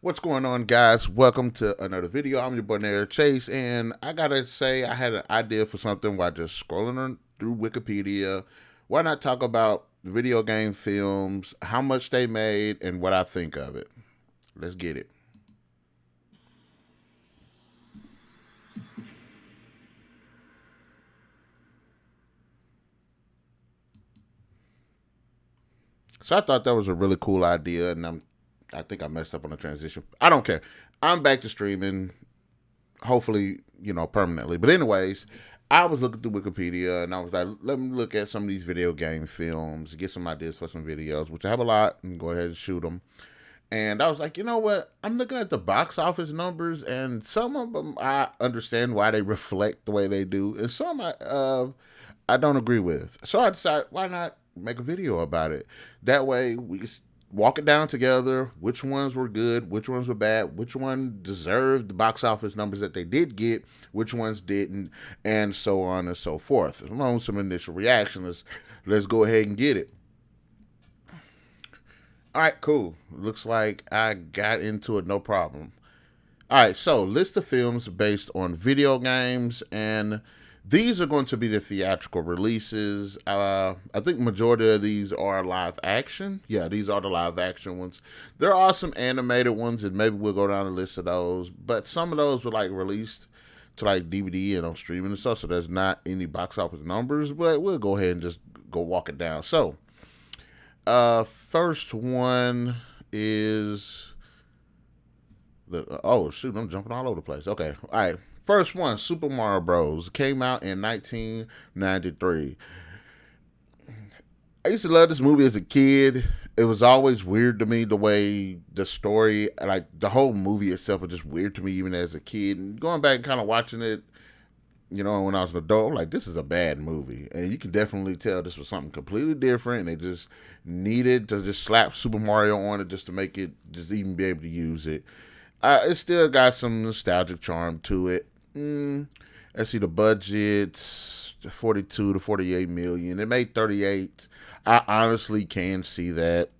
What's going on, guys? Welcome to another video. I'm your boy NarikChase, and I gotta say, I had an idea for something while just scrolling through Wikipedia. Why not talk about video game films, how much they made, and what I think of it? Let's get it. So I thought that was a really cool idea, and I think I messed up on the transition. I don't care. I'm back to streaming, hopefully, permanently. But anyways, I was looking through Wikipedia and I was like, let me look at some of these video game films, get some ideas for some videos, which I have a lot, and go ahead and shoot them. And I was like, you know what? I'm looking at the box office numbers, and some of them I understand why they reflect the way they do, and some I don't agree with. So I decided, why not make a video about it? That way we can walk it down together. Which ones were good? Which ones were bad? Which one deserved the box office numbers that they did get? Which ones didn't? And so on and so forth. Along with some initial reactions, let's go ahead and get it. All right, cool. Looks like I got into it no problem. All right, so list of films based on video games, and these are going to be the theatrical releases. I think majority of these are live action. Yeah, these are the live action ones. There are some animated ones, and maybe we'll go down a list of those. But some of those were like released to like DVD and on streaming and stuff, so there's not any box office numbers. But we'll go ahead and just go walk it down. So, first one is oh shoot, I'm jumping all over the place. Okay, all right. First one, Super Mario Bros. Came out in 1993. I used to love this movie as a kid. It was always weird to me the way the story, like the whole movie itself, was just weird to me even as a kid. And going back and kind of watching it, when I was an adult, I'm like, this is a bad movie. And you can definitely tell this was something completely different. And they just needed to just slap Super Mario on it just to make it, just even be able to use it. It still got some nostalgic charm to it. Let's see, the budget's 42 to 48 million. It made 38. I honestly can see that.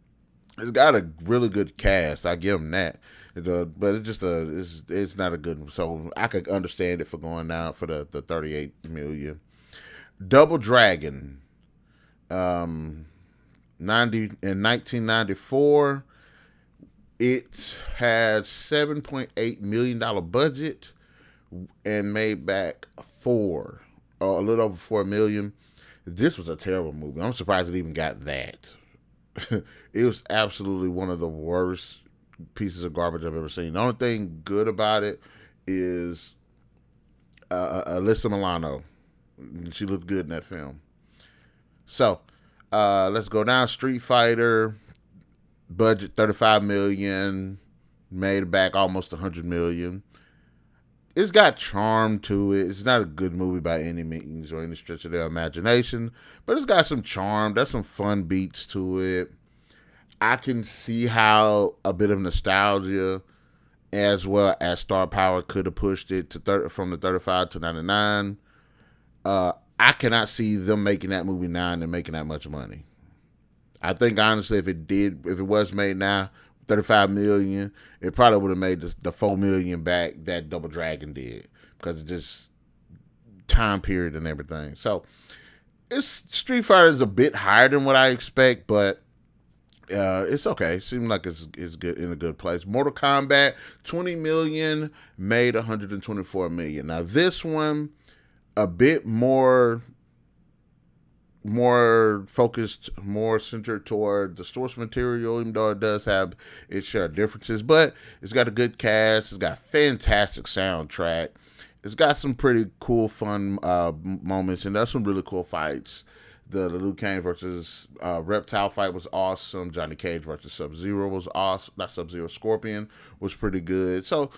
It's got a really good cast. I give them that. But it's not a good one. So I could understand it for going down for the 38 million. Double Dragon, 1994. It had $7.8 million budget and made back a little over 4 million. This was a terrible movie. I'm surprised it even got that. It was absolutely one of the worst pieces of garbage I've ever seen. The only thing good about it is Alyssa Milano. She looked good in that film. So let's go down. Street Fighter, budget 35 million, made back almost 100 million. It's got charm to it. It's not a good movie by any means or any stretch of their imagination, but it's got some charm. There's some fun beats to it. I can see how a bit of nostalgia as well as star power could have pushed it to from the 35 to 99. I cannot see them making that movie now and making that much money. I think honestly, if it was made now, 35 million, it probably would have made the 4 million back that Double Dragon did, because it's just time period and everything. So Street Fighter is a bit higher than what I expect, but it's okay. Seems like it's good, in a good place. Mortal Kombat, 20 million, made 124 million. Now this one, a bit more focused, more centered toward the source material, even though it does have its share of differences. But it's got a good cast. It's got fantastic soundtrack. It's got some pretty cool, fun moments, and there's some really cool fights. The Liu Kang versus Reptile fight was awesome. Johnny Cage versus Sub-Zero was awesome. Not Sub-Zero, Scorpion was pretty good. So,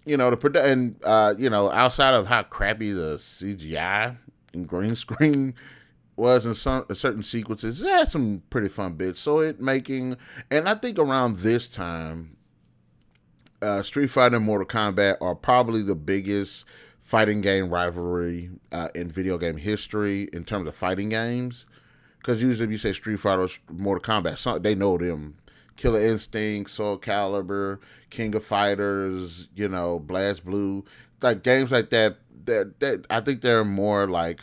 outside of how crappy the CGI and green screen was in certain sequences, it had some pretty fun bits. So and I think around this time, Street Fighter and Mortal Kombat are probably the biggest fighting game rivalry in video game history in terms of fighting games. Because usually if you say Street Fighter or Mortal Kombat, they know them Killer Instinct, Soul Calibur, King of Fighters, Blast Blue, like games like that. That I think they're more like,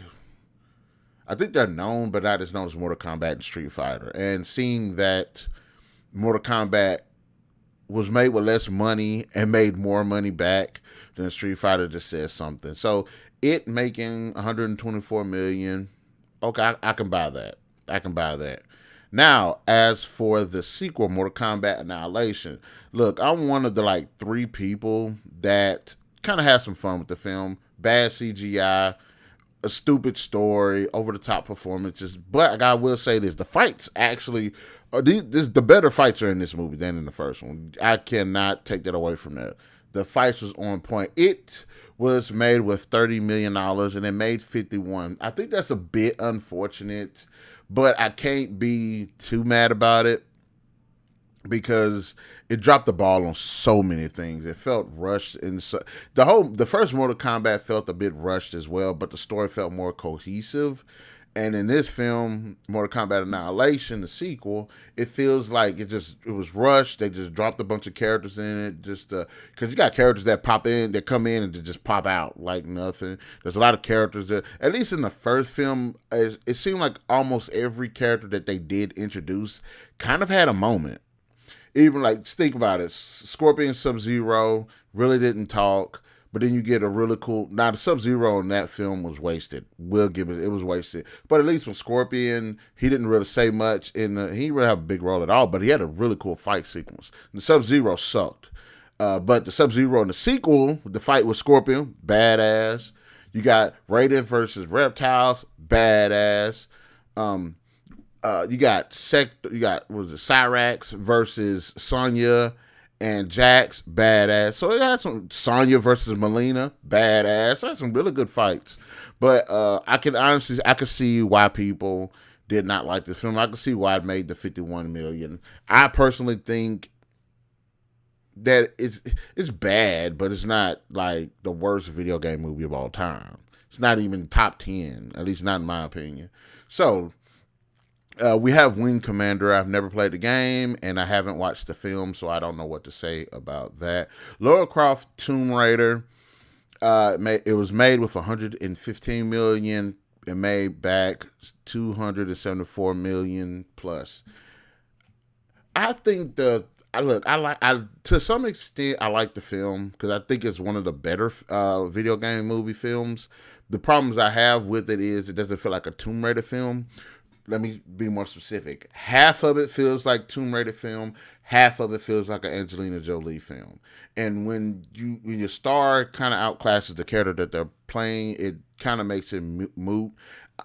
I think they're known, but not as known as Mortal Kombat and Street Fighter. And seeing that Mortal Kombat was made with less money and made more money back than Street Fighter just says something. So it making 124 million, okay, I can buy that. I can buy that. Now, as for the sequel, Mortal Kombat Annihilation, look, I'm one of the like 3 people that kind of had some fun with the film. Bad CGI, a stupid story, over the top performances. But I will say this: the fights actually, the better fights are in this movie than in the first one. I cannot take that away from that. The fights was on point. It was made with $30 million and it made 51. I think that's a bit unfortunate, but I can't be too mad about it because it dropped the ball on so many things. It felt rushed, and so, the first Mortal Kombat felt a bit rushed as well, but the story felt more cohesive. And in this film, Mortal Kombat Annihilation, the sequel, it feels like it was rushed. They just dropped a bunch of characters in it, just because you got characters that pop in, that come in and they just pop out like nothing. There's a lot of characters that, at least in the first film, it seemed like almost every character that they did introduce kind of had a moment. Even like, think about it, Scorpion, Sub-Zero really didn't talk. But then you get a really cool. Now the Sub-Zero in that film was wasted. We'll give it. It was wasted. But at least with Scorpion, he didn't really say much. He didn't really have a big role at all. But he had a really cool fight sequence. And the Sub-Zero sucked. But the Sub-Zero in the sequel, the fight with Scorpion, badass. You got Raiden versus Reptiles, badass. You got Cyrax versus Sonya and Jax, badass. So it had some Sonya versus Melina, badass. It had some really good fights. But I could see why people did not like this film. I could see why it made the 51 million. I personally think that it's bad, but it's not like the worst video game movie of all time. It's not even top 10, at least not in my opinion. So we have Wing Commander. I've never played the game, and I haven't watched the film, so I don't know what to say about that. Lara Croft Tomb Raider. It was made with 115 million. It made back 274 million plus. I think to some extent I like the film because I think it's one of the better video game movie films. The problems I have with it is it doesn't feel like a Tomb Raider film. Let me be more specific. Half of it feels like Tomb Raider film. Half of it feels like an Angelina Jolie film. And when your star kind of outclasses the character that they're playing, it kind of makes it moot.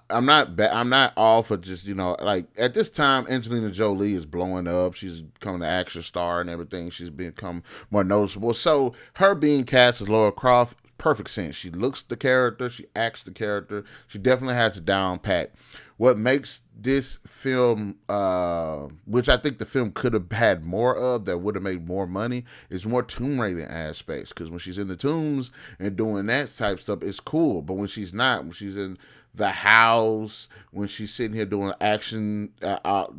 I'm not all for just, like at this time, Angelina Jolie is blowing up. She's becoming an action star and everything. She's become more noticeable. So her being cast as Lara Croft, perfect sense. She looks the character. She acts the character. She definitely has it down pat. What makes this film, which I think the film could have had more of, that would have made more money, is more Tomb Raider aspects. Because when she's in the tombs and doing that type of stuff, it's cool. But when she's not, when she's in the house, when she's sitting here doing action,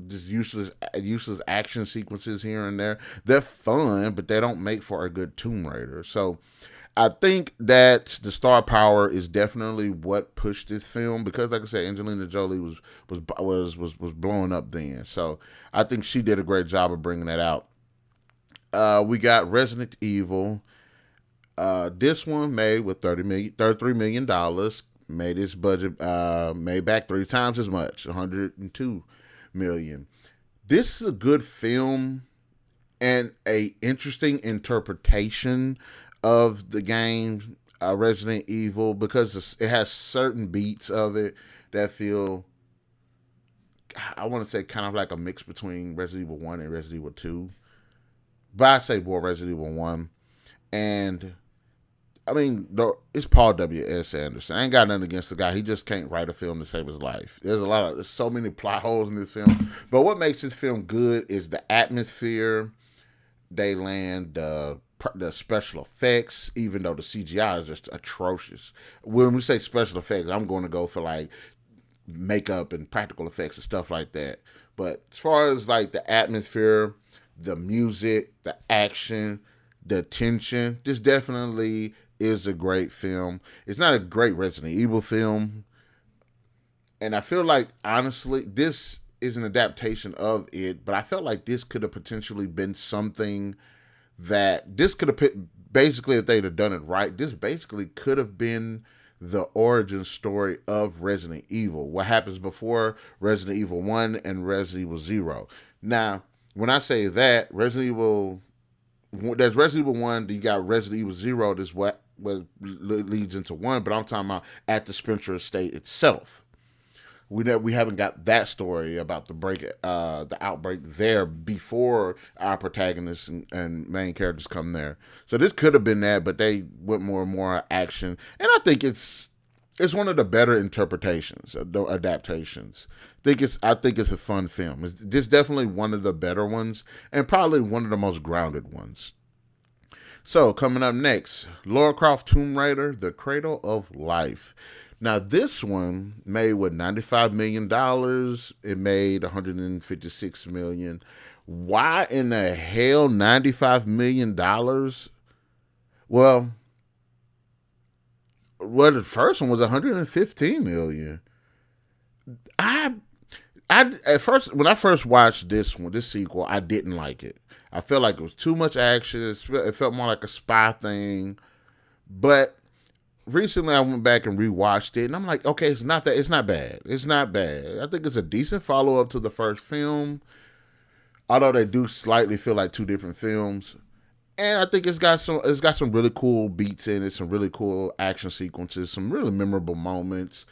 just useless action sequences here and there, they're fun, but they don't make for a good Tomb Raider. So I think that the star power is definitely what pushed this film because, like I said, Angelina Jolie was blowing up then. So I think she did a great job of bringing that out. We got Resident Evil. This one made with $33 million. Made its budget, made back 3 times as much, 102 million. This is a good film and a interesting interpretation of the game Resident Evil because it has certain beats of it that feel, I want to say, kind of like a mix between Resident Evil 1 and Resident Evil 2. But I say more Resident Evil 1. And I mean, it's Paul W.S. Anderson. I ain't got nothing against the guy. He just can't write a film to save his life. There's so many plot holes in this film. But what makes this film good is the atmosphere they land, the special effects, even though the CGI is just atrocious. When we say special effects, I'm going to go for like makeup and practical effects and stuff like that. But as far as like the atmosphere, the music, the action, the tension. This definitely is a great film. It's not a great Resident Evil film, and I feel like honestly, this is an adaptation of it. But I felt like this could have potentially been something that this could have basically, if they'd have done it right, this basically could have been the origin story of Resident Evil. What happens before Resident Evil 1 and Resident Evil 0. Now, when I say that, there's Resident Evil 1, you got Resident Evil 0, that's what leads into 1, but I'm talking about at the Spencer Estate itself. We haven't got that story about the outbreak there before our protagonists and main characters come there. So this could have been that, but they went more and more action, and I think it's one of the better interpretations, the adaptations. I think it's a fun film. It's definitely one of the better ones, and probably one of the most grounded ones. So coming up next, Lara Croft Tomb Raider: The Cradle of Life. Now, this one made what, $95 million. It made $156 million. Why in the hell $95 million? Well, the first one was $115 million. I at first, when I first watched this sequel, I didn't like it. I felt like it was too much action. It felt more like a spy thing. But recently I went back and rewatched it, and I'm like, okay, it's not bad. It's not bad. I think it's a decent follow-up to the first film, although they do slightly feel like two different films. And I think it's got some really cool beats in it, some really cool action sequences, some really memorable moments.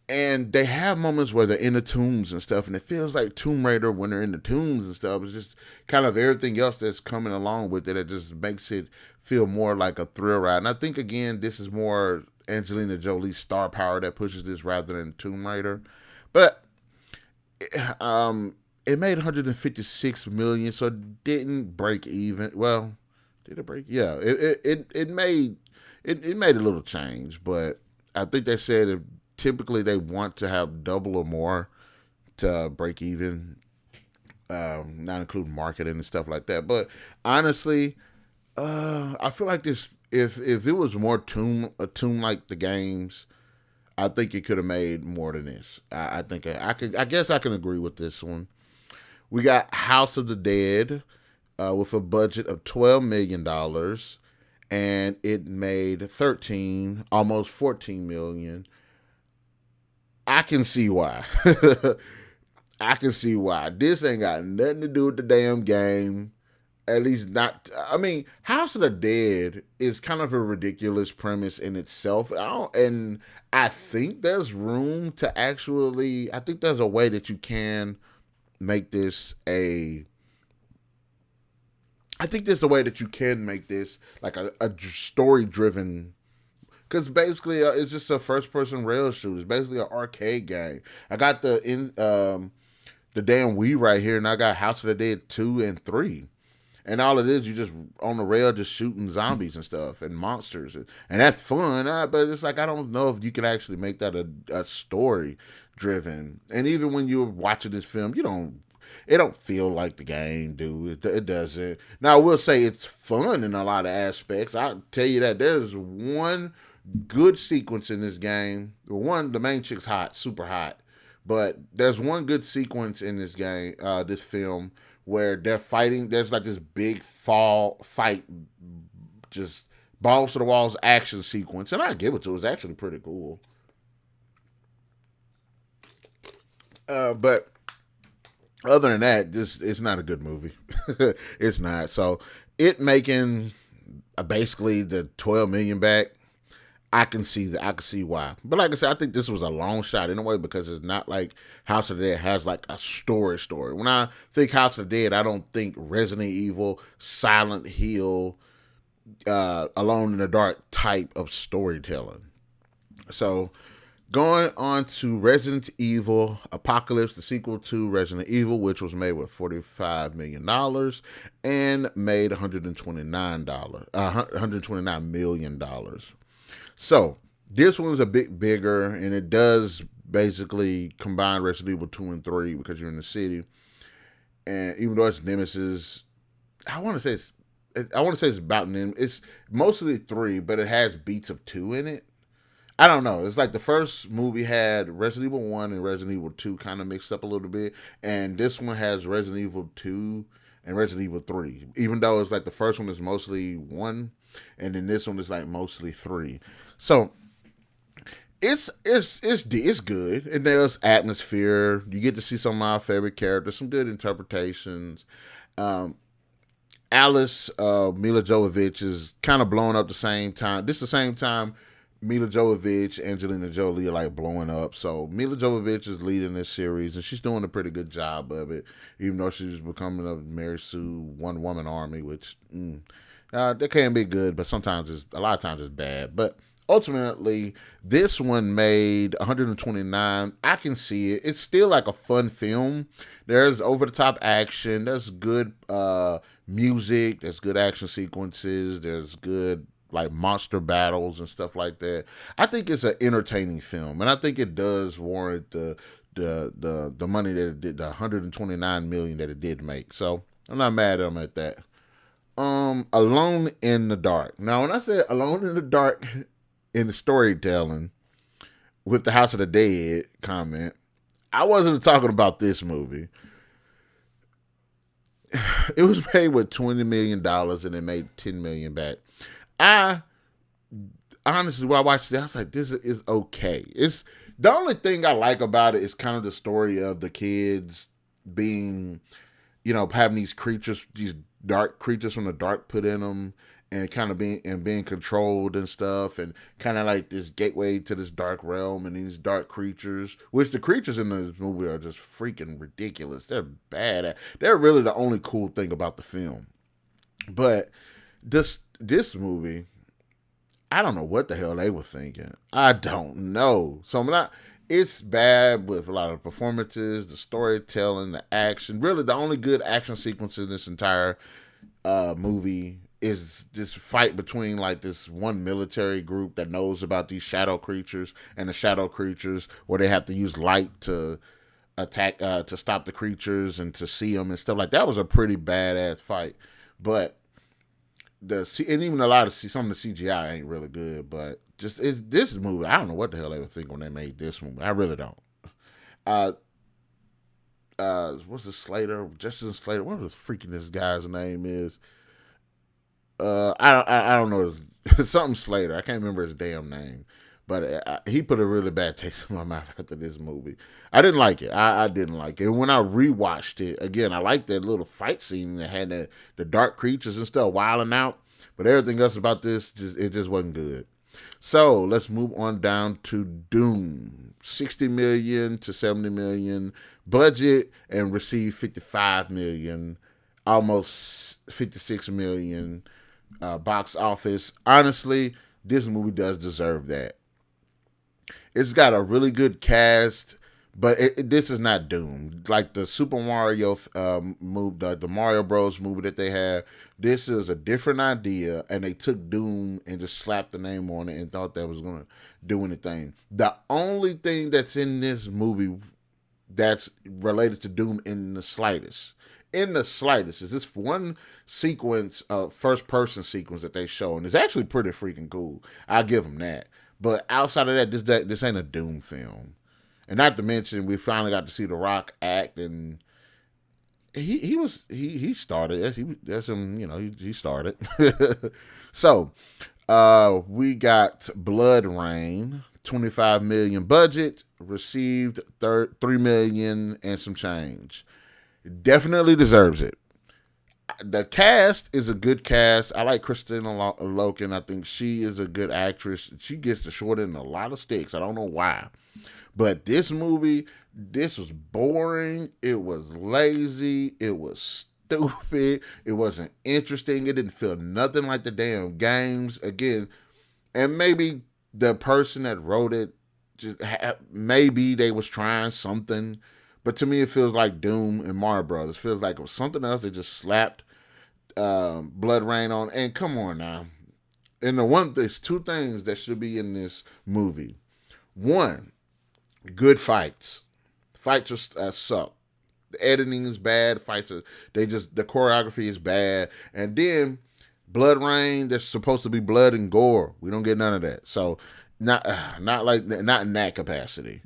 And they have moments where they're in the tombs and stuff, and it feels like Tomb Raider when they're in the tombs and stuff. It's just kind of everything else that's coming along with it. It just makes it feel more like a thrill ride. And I think, again, this is more Angelina Jolie's star power that pushes this rather than Tomb Raider. But it made $156 million, so it didn't break even. Well, did it break? Yeah, it made a little change, but I think they said typically they want to have double or more to break even, not including marketing and stuff like that. But honestly, I feel like this, if it was more Tomb like the games, I think it could have made more than this. I think I guess I can agree with this one. We got House of the Dead with a budget of $12 million, and it made almost $14 million. I can see why. I can see why. This ain't got nothing to do with the damn game. At least not. I mean, House of the Dead is kind of a ridiculous premise in itself. And I think there's room to actually. I think there's a way that you can make this a. I think there's a way that you can make this like a story driven. Because basically, it's just a first-person rail shooter. It's basically an arcade game. I got the damn Wii right here, and I got House of the Dead 2 and 3. And all it is, you just on the rail just shooting zombies and stuff and monsters. And that's fun, but it's like, I don't know if you can actually make that a story-driven. And even when you're watching this film, it don't feel like the game, dude. It doesn't. Now, I will say it's fun in a lot of aspects. I'll tell you that. There's one good sequence in this game. One, the main chick's hot, super hot. But there's one good sequence in this game, this film, where they're fighting. There's like this big fight, just balls to the walls action sequence. And I give it to it. It's actually pretty cool. But other than that, it's not a good movie. It's not. So it making basically the $12 million back, I can see that. I can see why. But like I said, I think this was a long shot anyway, because it's not like House of the Dead has like a story. When I think House of the Dead, I don't think Resident Evil, Silent Hill, Alone in the Dark type of storytelling. So going on to Resident Evil Apocalypse, the sequel to Resident Evil, which was made with $45 million and made $129 million. So this one's a bit bigger, and it does basically combine Resident Evil 2 and 3 because you're in the city. and even though it's Nemesis, I want to say it's about Nemesis. It's mostly three, but it has beats of two in it. I don't know. It's like the first movie had Resident Evil 1 and Resident Evil 2 kind of mixed up a little bit. And this one has Resident Evil 2 and Resident Evil 3. Even though it's like the first one is mostly 1 and then this one is like mostly 3. So it's good. And there's atmosphere. You get to see some of my favorite characters, some good interpretations. Um, Alice Mila Jovovich is kind of blowing up the same time. This is the same time Mila Jovovich, Angelina Jolie are like blowing up. So Mila Jovovich is leading this series, and she's doing a pretty good job of it. Even though she's becoming a Mary Sue one woman army, which that can be good, but sometimes a lot of times it's bad. But ultimately, this one made 129. I can see it. It's still like a fun film. There's over the top action. There's good music. There's good action sequences. There's good like monster battles and stuff like that. I think it's an entertaining film, and I think it does warrant the money that it did, the 129 million that it did make. So I'm not mad at them at that. Alone in the Dark. Now, when I say Alone in the Dark in the storytelling with the House of the Dead comment, I wasn't talking about this movie. It was made with $20 million and it made $10 million back. I honestly, when I watched it, I was like, this is okay. It's the only thing I like about it is kind of the story of the kids being, having these creatures, these dark creatures from the dark put in them, and kind of being controlled and stuff, and kind of like this gateway to this dark realm and these dark creatures, which the creatures in this movie are just freaking ridiculous. They're bad. They're really the only cool thing about the film. But this movie, I don't know what the hell they were thinking. I don't know. So I'm not. It's bad with a lot of performances, the storytelling, the action. Really, the only good action sequence in this entire movie is this fight between like this one military group that knows about these shadow creatures and the shadow creatures, where they have to use light to attack, to stop the creatures and to see them and stuff like that. That was a pretty badass fight, but and even a lot of some of the CGI ain't really good, but this movie. I don't know what the hell they were thinking when they made this movie. I really don't. What's the Slater? Justin Slater. What was freaking this guy's name is? I don't know. Something Slater. I can't remember his damn name. But he put a really bad taste in my mouth after this movie. I didn't like it. I didn't like it. And when I rewatched it, again, I liked that little fight scene that had the dark creatures and stuff wilding out. But everything else about this, it just wasn't good. So let's move on down to Doom. 60 million to 70 million budget and received 55 million, almost 56 million box office. Honestly, this movie does deserve that. It's got a really good cast, but this is not Doom. Like the Super Mario movie, the Mario Bros. Movie that they have, this is a different idea, and they took Doom and just slapped the name on it and thought that was going to do anything. The only thing that's in this movie that's related to Doom in the slightest is this one sequence, first person sequence that they show, and it's actually pretty freaking cool. I'll give them that. But outside of that, this ain't a Doom film. And not to mention, we finally got to see The Rock act, and he started. He started. So we got Blood Rain, 25 million budget, received 3 million and some change. Definitely deserves it. The cast is a good cast. I like Christina Loken. I think she is a good actress. She gets the short end of a lot of sticks. I don't know why. But this movie, this was boring. It was lazy. It was stupid. It wasn't interesting. It didn't feel nothing like the damn games. Again, and maybe the person that wrote it, maybe they was trying something. But to me, it feels like Doom and Mario Brothers. It feels like it was something else. They just slapped Blood Rain on. And come on now. And there's two things that should be in this movie. One, good fights. Fights suck. The editing is bad. The choreography is bad, and then Blood Rain. There's supposed to be blood and gore. We don't get none of that. So not in that capacity.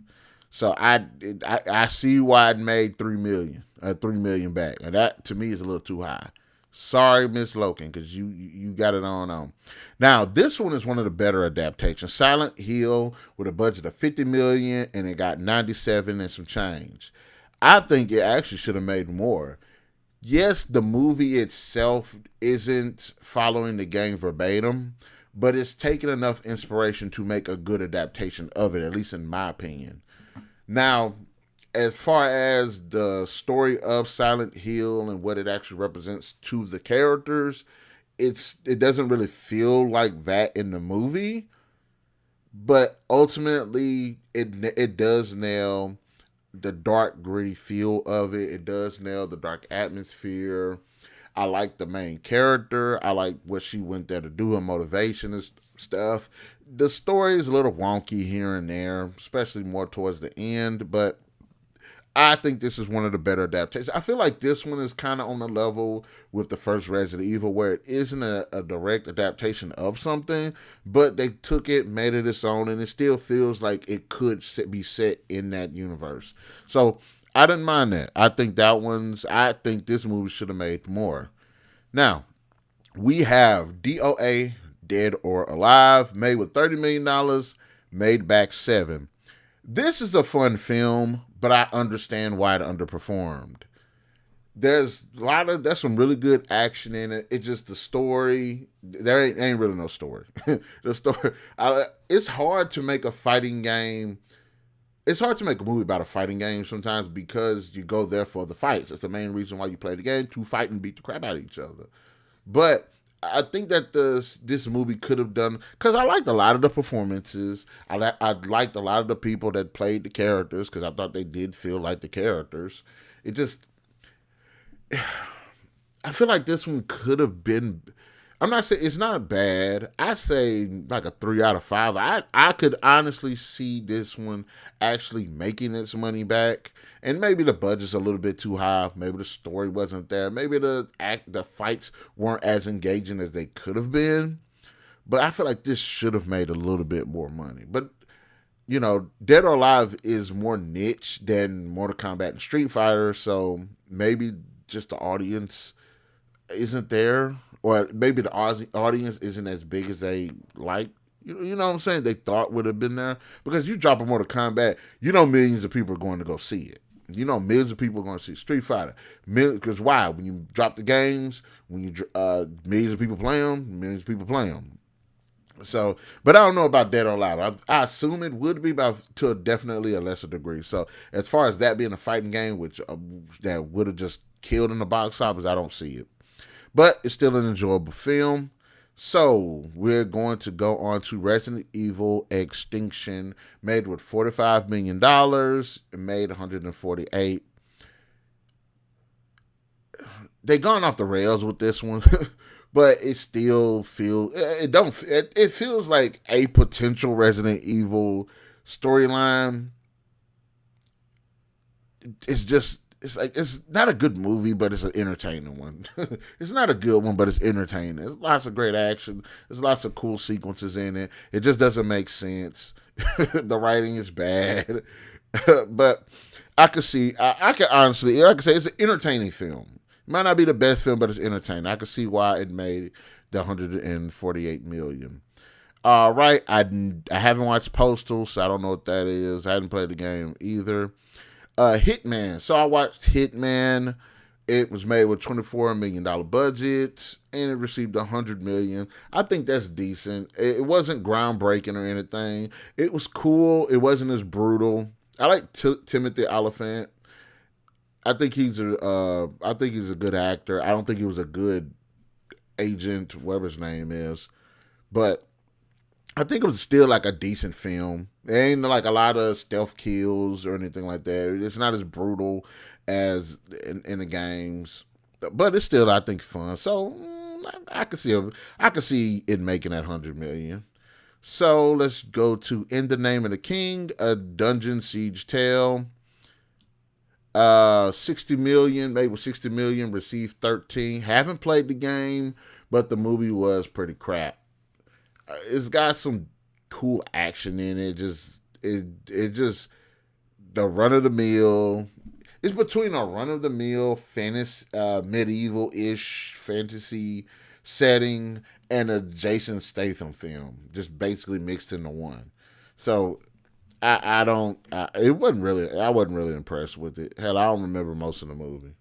So I see why it made 3 million, 3 million back, and that to me is a little too high. Sorry, Miss Loken, because you got it on. Now this one is one of the better adaptations. Silent Hill with a budget of 50 million, and it got 97 and some change. I think it actually should have made more. Yes, the movie itself isn't following the game verbatim, but it's taken enough inspiration to make a good adaptation of it, at least in my opinion. Now, as far as the story of Silent Hill and what it actually represents to the characters, it doesn't really feel like that in the movie, but ultimately it does nail the dark gritty feel of it. It does nail the dark atmosphere. I like the main character. I like what she went there to do, her motivation and stuff. The story is a little wonky here and there, especially more towards the end, but I think this is one of the better adaptations. I feel like this one is kind of on the level with the first Resident Evil, where it isn't a direct adaptation of something, but they took it, made it its own, and it still feels like it could be set in that universe. So I didn't mind that. I think this movie should have made more. Now, we have DOA, Dead or Alive, made with $30 million, made back 7. This is a fun film, but I understand why it underperformed. There's some really good action in it. It's just the story. There ain't really no story. The story. It's hard to make a fighting game. It's hard to make a movie about a fighting game sometimes because you go there for the fights. That's the main reason why you play the game, to fight and beat the crap out of each other. But I think that this movie could have done, because I liked a lot of the performances. I liked a lot of the people that played the characters, because I thought they did feel like the characters. It just, I feel like this one could have been. I'm not saying it's not bad. I say like a 3 out of 5. I could honestly see this one actually making its money back. And maybe the budget's a little bit too high. Maybe the story wasn't there. Maybe the fights weren't as engaging as they could have been. But I feel like this should have made a little bit more money. But Dead or Alive is more niche than Mortal Kombat and Street Fighter. So maybe just the audience isn't there, or maybe the audience isn't as big as they like. You know what I'm saying? They thought would have been there, because you drop a Mortal Kombat, millions of people are going to go see it. Millions of people are going to see Street Fighter. Because why? When you drop the games, millions of people play them. Millions of people play them. So, but I don't know about Dead or Alive. I assume it would be, to definitely a lesser degree. So, as far as that being a fighting game, which that would have just killed in the box office, I don't see it. But it's still an enjoyable film. So we're going to go on to Resident Evil Extinction, made with $45 million. It made 148. They gone off the rails with this one, but it still feels it feels like a potential Resident Evil storyline. It's not a good movie, but it's an entertaining one. It's not a good one, but it's entertaining. There's lots of great action. There's lots of cool sequences in it. It just doesn't make sense. The writing is bad. But I could see, I can honestly, like I say, it's an entertaining film. It might not be the best film, but it's entertaining. I could see why it made the 148 million. All right. I haven't watched Postal, so I don't know what that is. I hadn't played the game either. Hitman. So I watched Hitman. It was made with $24 million budget, and it received $100 million. I think that's decent. It wasn't groundbreaking or anything. It was cool. It wasn't as brutal. I like Timothy Olyphant. I think he's a good actor. I don't think he was a good agent, whatever his name is, but I think it was still like a decent film. There ain't like a lot of stealth kills or anything like that. It's not as brutal as in the games, but it's still, I think, fun. So I could see it making that 100 million. So let's go to In the Name of the King, a dungeon siege tale. $60 million, made with $60 million, received 13. Haven't played the game, but the movie was pretty crap. It's got some cool action in it. Just the run of the mill. It's between a run of the mill fantasy, medieval ish fantasy setting and a Jason Statham film, just basically mixed into one. So I don't. It wasn't really. I wasn't really impressed with it. Hell, I don't remember most of the movie.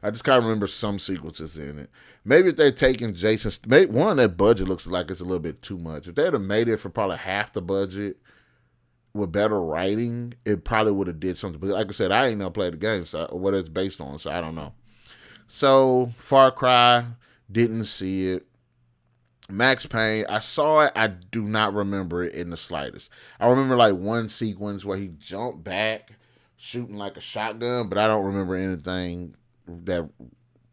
I just kind of remember some sequences in it. Maybe if they'd taken Jason, maybe one, that budget looks like it's a little bit too much. If they'd have made it for probably half the budget with better writing, it probably would have did something. But like I said, I ain't never played the game, so what it's based on, so I don't know. So Far Cry, didn't see it. Max Payne, I saw it. I do not remember it in the slightest. I remember like one sequence where he jumped back, shooting like a shotgun, but I don't remember anything that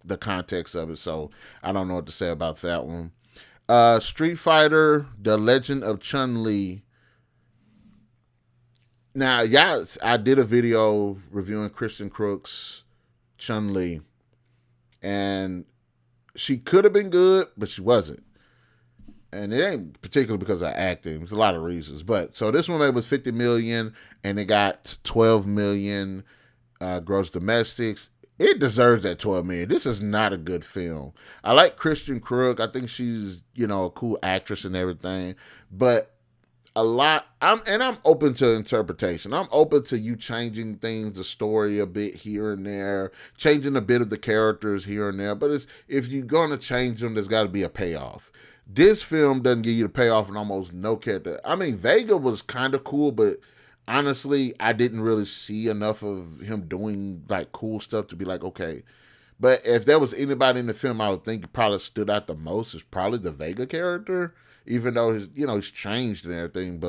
the context of it. So I don't know what to say about that one. Street Fighter: The Legend of Chun-Li. Now, yeah, I did a video reviewing Kristen Crook's Chun-Li, and she could have been good, but she wasn't. And it ain't particularly because of acting. There's a lot of reasons. But so this one made was $50 million, and it got $12 million gross domestics. It deserves that $12 million. This is not a good film. I like Kristen Crook. I think she's, a cool actress and everything. But I'm open to interpretation. I'm open to you changing things, the story a bit here and there, changing a bit of the characters here and there. But if you're gonna change them, there's got to be a payoff. This film doesn't give you the payoff in almost no character. I mean, Vega was kind of cool, but honestly, I didn't really see enough of him doing like cool stuff to be like, okay. But if there was anybody in the film I would think probably stood out the most, is probably the Vega character. Even though he's changed and everything,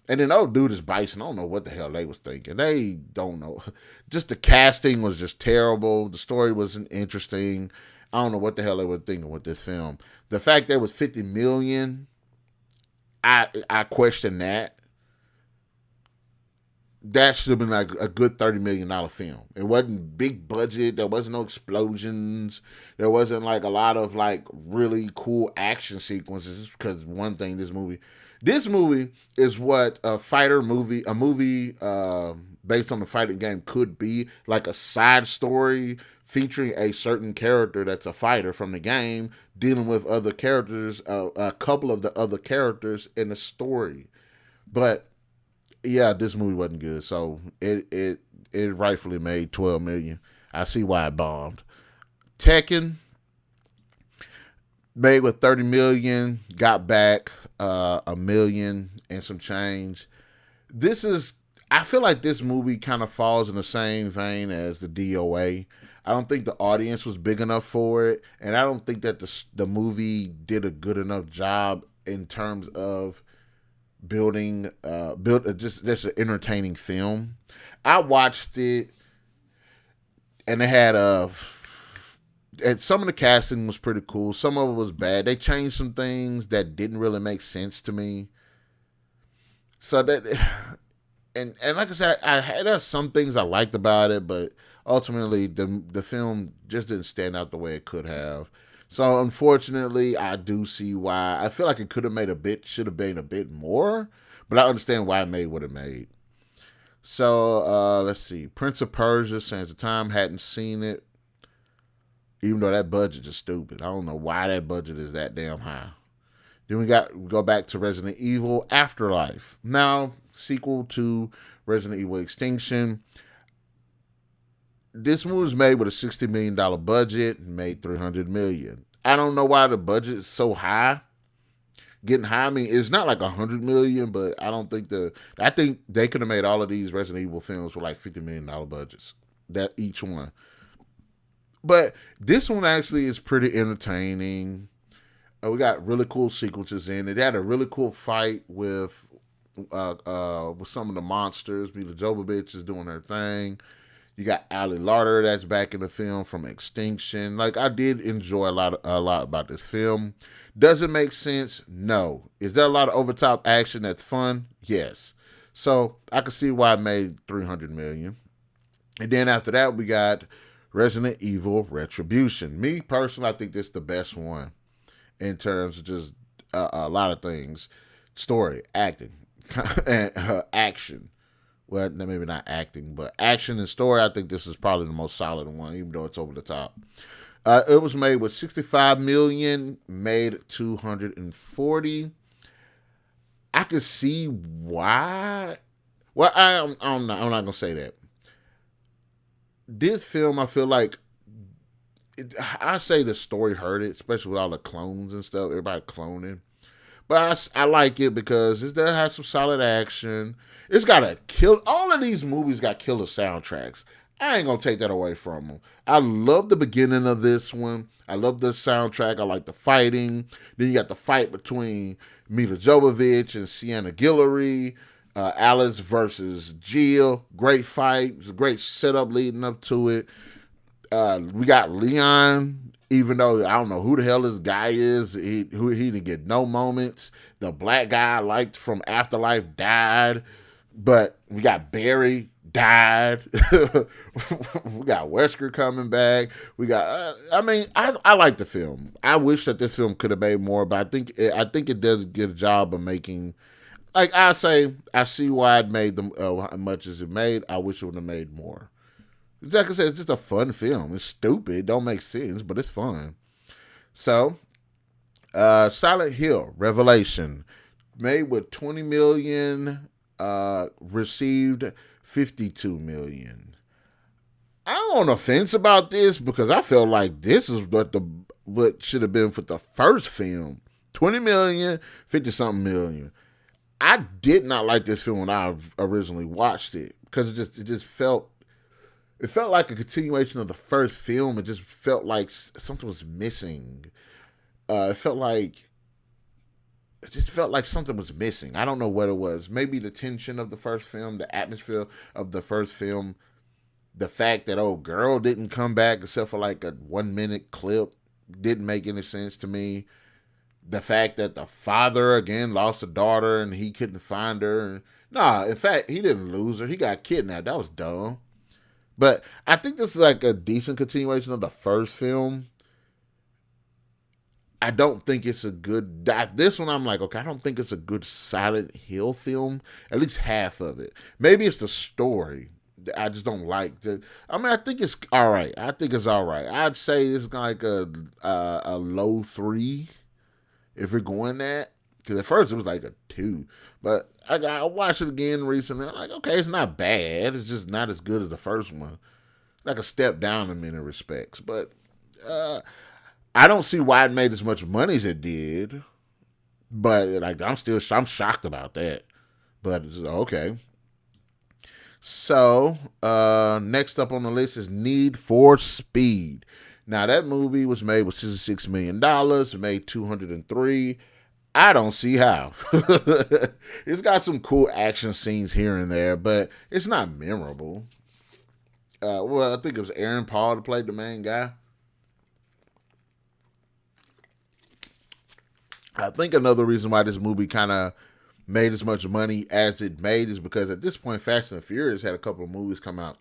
and then dude is Bison. I don't know what the hell they was thinking. They don't know. Just the casting was just terrible. The story wasn't interesting. I don't know what the hell they were thinking with this film. The fact that it was $50 million, I question that. That should have been like a good $30 million film. It wasn't big budget. There wasn't no explosions. There wasn't like a lot of like really cool action sequences. Because one thing, this movie is what a movie based on the fighting game could be, like a side story featuring a certain character that's a fighter from the game dealing with other characters, a couple of the other characters in the story. But yeah, this movie wasn't good, so it rightfully made $12 million. I see why it bombed. Tekken made with $30 million, got back $1 million and some change. I feel like this movie kind of falls in the same vein as the DOA. I don't think the audience was big enough for it, and I don't think that the movie did a good enough job in terms of build just an entertaining film. I watched it, and it had and some of the casting was pretty cool. Some of it was bad. They changed some things that didn't really make sense to me. So that, and like I said, there's some things I liked about it, but ultimately the film just didn't stand out the way it could have. So unfortunately, I do see why. I feel like it should have been a bit more, but I understand why it made what it made. So let's see. Prince of Persia, Sands of Time, hadn't seen it. Even though that budget is stupid. I don't know why that budget is that damn high. Then we go back to Resident Evil Afterlife. Now, sequel to Resident Evil Extinction. This movie was made with a $60 million budget, made $300 million. I don't know why the budget is so high. Getting high, I mean, it's not like $100 million, but I think they could have made all of these Resident Evil films with like $50 million budgets. That each one. But this one actually is pretty entertaining. We got really cool sequences in it. They had a really cool fight with some of the monsters. Mila Jovovich is doing her thing. You got Ali Larter that's back in the film from Extinction. Like, I did enjoy a lot about this film. Does it make sense? No. Is there a lot of over-top action that's fun? Yes. So I can see why it made $300 million. And then after that, we got Resident Evil Retribution. Me personally, I think this is the best one in terms of just a lot of things: story, acting, and action. Well, maybe not acting, but action and story. I think this is probably the most solid one, even though it's over the top. It was made with 65 million, made 240. I could see why. Well, I'm not gonna say that. This film, I feel like I say the story hurt it, especially with all the clones and stuff. Everybody cloning, but I like it because it does have some solid action. It's got a kill. All of these movies got killer soundtracks. I ain't gonna take that away from them. I love the beginning of this one. I love the soundtrack. I like the fighting. Then you got the fight between Mila Jovovich and Sienna Guillory. Alice versus Jill. Great fight. It's a great setup leading up to it. We got Leon, even though I don't know who the hell this guy is. He didn't get no moments. The black guy I liked from Afterlife died. But we got Barry died. We got Wesker coming back. We got. I like the film. I wish that this film could have made more, but I think it does a good job of making. Like I say, I see why it made them how much as it made. I wish it would have made more. Like I said, it's just a fun film. It's stupid. It don't make sense, but it's fun. So, Silent Hill Revelation, made with 20 million, received 52 million. I'm on the fence about this because I feel like this is what should have been for the first film. 20 million, 50 something million. I did not like this film when I originally watched it because it just felt like a continuation of the first film. It just felt like something was missing. It just felt like something was missing. I don't know what it was. Maybe the tension of the first film, the atmosphere of the first film, the fact that old girl didn't come back except for like a 1 minute clip didn't make any sense to me. The fact that the father again lost a daughter and he couldn't find her. Nah, in fact, he didn't lose her. He got kidnapped. That was dumb. But I think this is like a decent continuation of the first film. I don't think it's a good. This one, I'm like, okay, I don't think it's a good Silent Hill film. At least half of it. Maybe it's the story. I just don't like the. I think it's all right. I think it's all right. I'd say it's like a low 3 if we're going that. Because at first it was like a 2, but I watched it again recently. I'm like, okay, it's not bad. It's just not as good as the first one. Like a step down in many respects, but I don't see why it made as much money as it did. But like, I'm shocked about that. But it's okay. So next up on the list is Need for Speed. Now that movie was made with $66 million. Made 203. I don't see how. It's got some cool action scenes here and there, but it's not memorable. Well, I think it was Aaron Paul that played the main guy. I think another reason why this movie kind of made as much money as it made is because at this point, Fast and Furious had a couple of movies come out.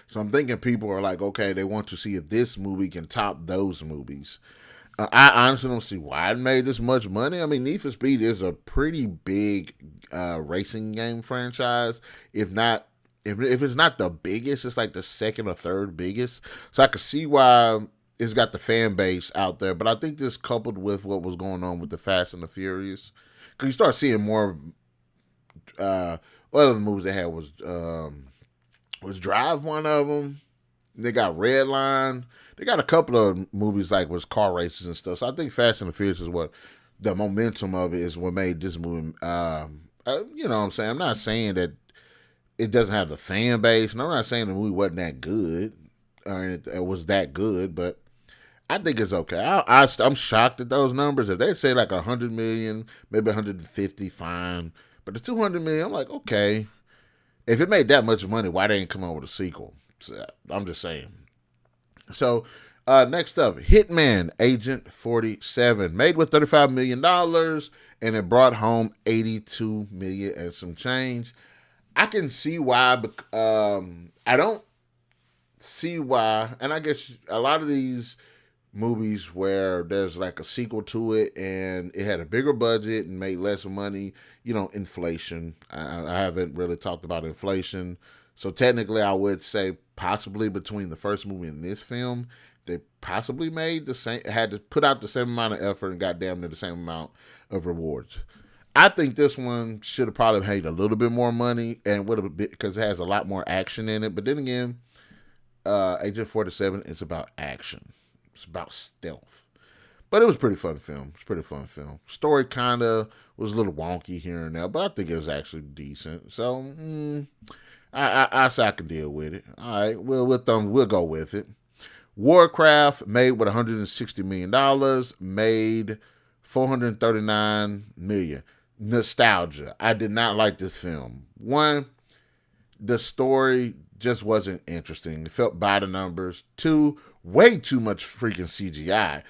So I'm thinking people are like, okay, they want to see if this movie can top those movies. I honestly don't see why it made this much money. I mean, Need for Speed is a pretty big racing game franchise. If it's not the biggest, it's like the second or third biggest. So I can see why it's got the fan base out there. But I think this coupled with what was going on with the Fast and the Furious, because you start seeing more. What other movies they had was Drive one of them. They got Redline. They got a couple of movies like was car races and stuff. So I think Fast and the Furious is what the momentum of it is what made this movie. You know what I'm saying? I'm not saying that it doesn't have the fan base, and I'm not saying the movie wasn't that good or it was that good, but I think it's okay. I'm shocked at those numbers. If they say like 100 million, maybe 150, fine. But the 200 million, I'm like, okay. If it made that much money, why they didn't come out with a sequel? So, I'm just saying. So, next up, Hitman Agent 47. Made with $35 million, and it brought home $82 million and some change. I can see why, I don't see why, and I guess a lot of these movies where there's like a sequel to it and it had a bigger budget and made less money, inflation. I haven't really talked about inflation. So technically, I would say possibly between the first movie and this film, they possibly made the same, had to put out the same amount of effort and got damn near the same amount of rewards. I think this one should have probably made a little bit more money and would have been because it has a lot more action in it. But then again, Agent 47 is about action. It's about stealth. But it was a pretty fun film. It's a pretty fun film. Story kind of was a little wonky here and there, but I think it was actually decent. So I say I can deal with it. All right, we'll go with it. Warcraft, made with $160 million, made $439 million. Nostalgia. I did not like this film. One, the story just wasn't interesting. It felt by the numbers. Two, way too much freaking CGI.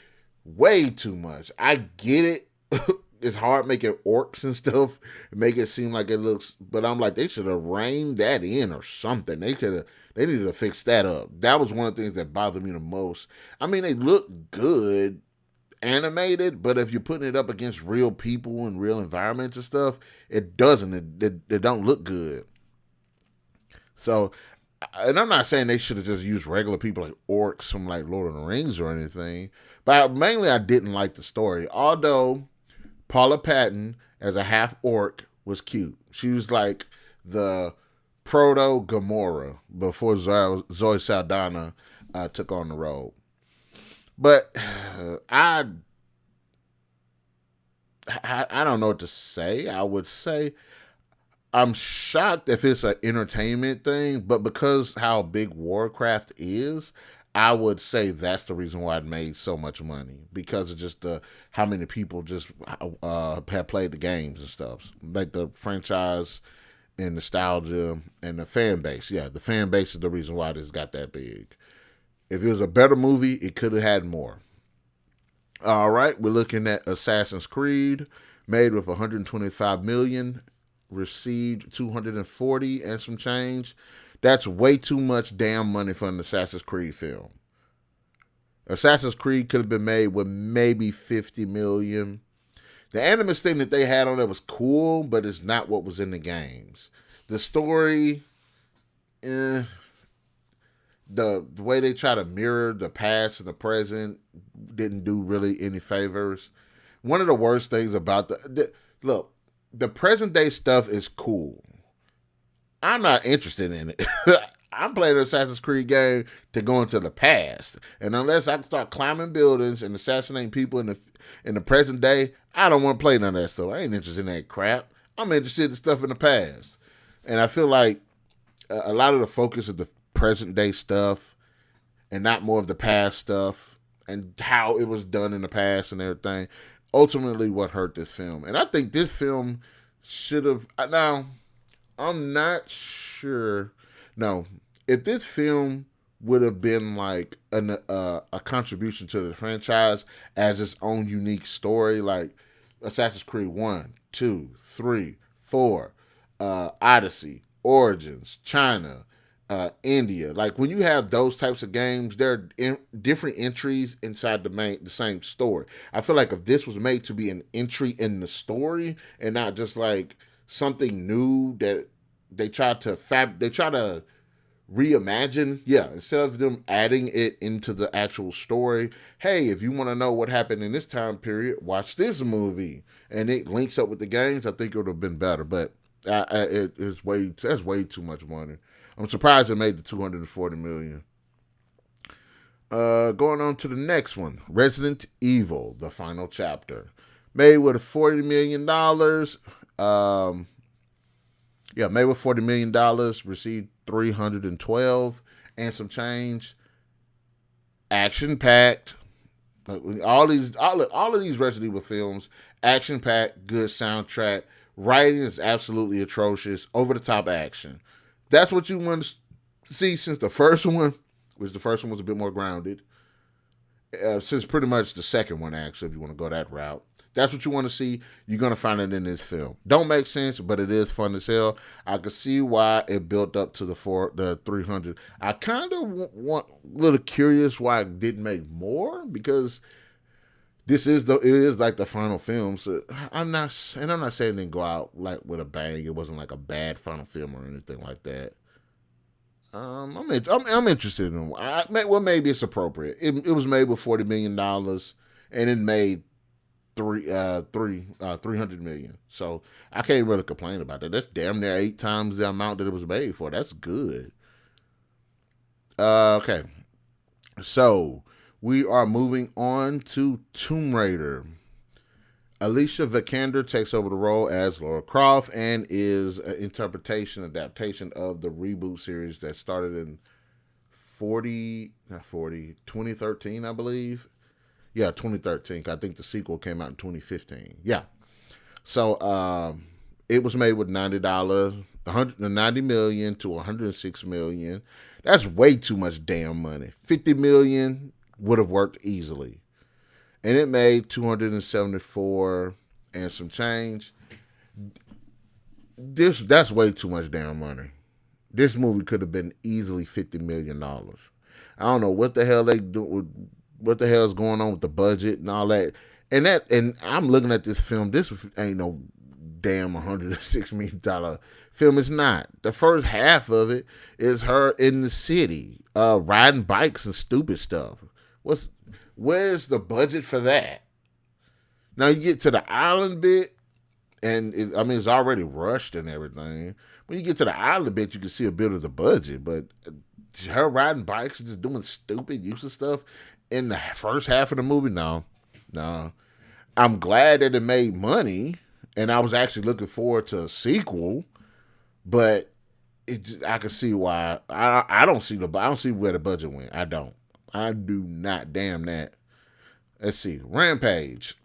Way too much. I get it. It's hard making orcs and stuff, make it seem like it looks, but I'm like, they should have reined that in or something. They needed to fix that up. That was one of the things that bothered me the most. I mean, they look good animated, but if you're putting it up against real people and real environments and stuff, it doesn't. It don't look good. So, and I'm not saying they should have just used regular people like orcs from like Lord of the Rings or anything, but mainly I didn't like the story. Although Paula Patton as a half orc was cute. She was like the proto Gamora before Zoe Saldana took on the role. But I don't know what to say. I would say I'm shocked if it's an entertainment thing, but because how big Warcraft is, I would say that's the reason why it made so much money, because of just how many people just have played the games and stuff, like the franchise and nostalgia and the fan base. Yeah, the fan base is the reason why this got that big. If it was a better movie, it could have had more. All right, we're looking at Assassin's Creed, made with 125 million, received 240 and some change. That's way too much damn money for an Assassin's Creed film. Assassin's Creed could have been made with maybe 50 million. The Animus thing that they had on it was cool, but it's not what was in the games. The story, the way they try to mirror the past and the present didn't do really any favors. One of the worst things about look, the present day stuff is cool. I'm not interested in it. I'm playing an Assassin's Creed game to go into the past, and unless I can start climbing buildings and assassinating people in the present day, I don't want to play none of that stuff. I ain't interested in that crap. I'm interested in stuff in the past, and I feel like a lot of the focus of the present day stuff and not more of the past stuff and how it was done in the past and everything ultimately what hurt this film. And I think this film should have, now I'm not sure, no, if this film would have been like a contribution to the franchise as its own unique story, like Assassin's Creed 1, 2, 3, 4, Odyssey, Origins, China, India. Like when you have those types of games, there are different entries inside the same story. I feel like if this was made to be an entry in the story and not just like something new that they try to reimagine, yeah, instead of them adding it into the actual story, hey, if you want to know what happened in this time period, watch this movie, and it links up with the games, I think it would have been better. But that's way too much money. I'm surprised it made the 240 million. Going on to the next one, Resident Evil: The Final Chapter, made with $40 million. Made with $40 million, received 312 and some change. Action packed. All of these Resident Evil films, action packed, good soundtrack. Writing is absolutely atrocious. Over the top action. That's what you want to see since the first one, which the first one was a bit more grounded. since pretty much the second one, actually, if you want to go that route. That's what you want to see. You're going to find it in this film. Don't make sense, but it is fun as hell. I can see why it built up to the 300. I kind of want a little curious why it didn't make more, because it is like the final film. So I'm not saying it didn't go out like with a bang. It wasn't like a bad final film or anything like that. I'm interested in maybe it's appropriate. It was made with $40 million, and it made 300 million. So I can't really complain about that. That's damn near 8 times the amount that it was made for. That's good. Okay, so we are moving on to Tomb Raider. Alicia Vikander takes over the role as Lara Croft and is an adaptation of the reboot series that started in 2013, I believe. Yeah, 2013. I think the sequel came out in 2015. Yeah. So it was made with $90, $190 million to $106 million. That's way too much damn money. $50 million would have worked easily. And it made 274 and some change. That's way too much damn money. This movie could have been easily $50 million. I don't know what the hell they do. What the hell is going on with the budget and all that. And I'm looking at this film. This ain't no damn $106 million film. It's not. The first half of it is her in the city, riding bikes and stupid stuff. Where's the budget for that? Now you get to the island bit, and it's already rushed and everything. When you get to the island bit, you can see a bit of the budget, but her riding bikes and just doing stupid, useless stuff in the first half of the movie, no. I'm glad that it made money, and I was actually looking forward to a sequel, but I can see why. I don't see where the budget went. I don't. I do not. Damn that. Let's see. Rampage.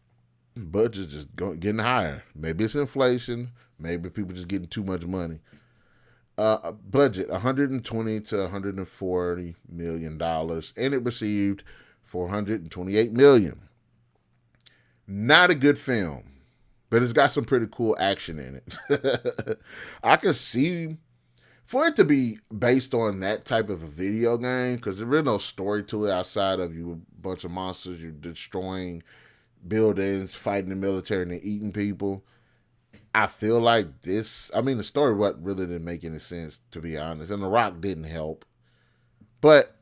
Budget's just getting higher. Maybe it's inflation. Maybe people just getting too much money. Budget $120 to $140 million, and it received $428 million. Not a good film, but it's got some pretty cool action in it. I can see for it to be based on that type of a video game, because there is no story to it outside of you a bunch of monsters, you're destroying buildings, fighting the military, and then eating people. I feel like the story really didn't make any sense, to be honest, and The Rock didn't help. But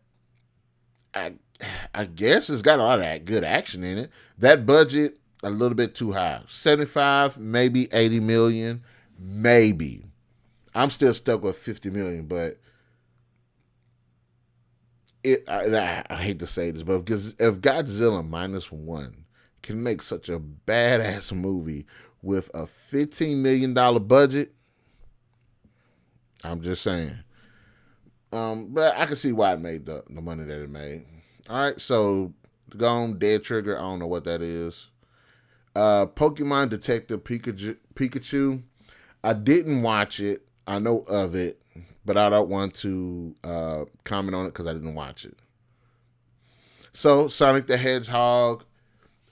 I guess it's got a lot of good action in it. That budget, a little bit too high. 75, maybe 80 million, maybe. I'm still stuck with 50 million, but I hate to say this, but if Godzilla -1 can make such a badass movie with a $15 million budget, I'm just saying. But I can see why it made the money that it made. All right, so Gone Dead Trigger. I don't know what that is. Pokemon Detective Pikachu. I didn't watch it. I know of it, but I don't want to comment on it because I didn't watch it. So Sonic the Hedgehog,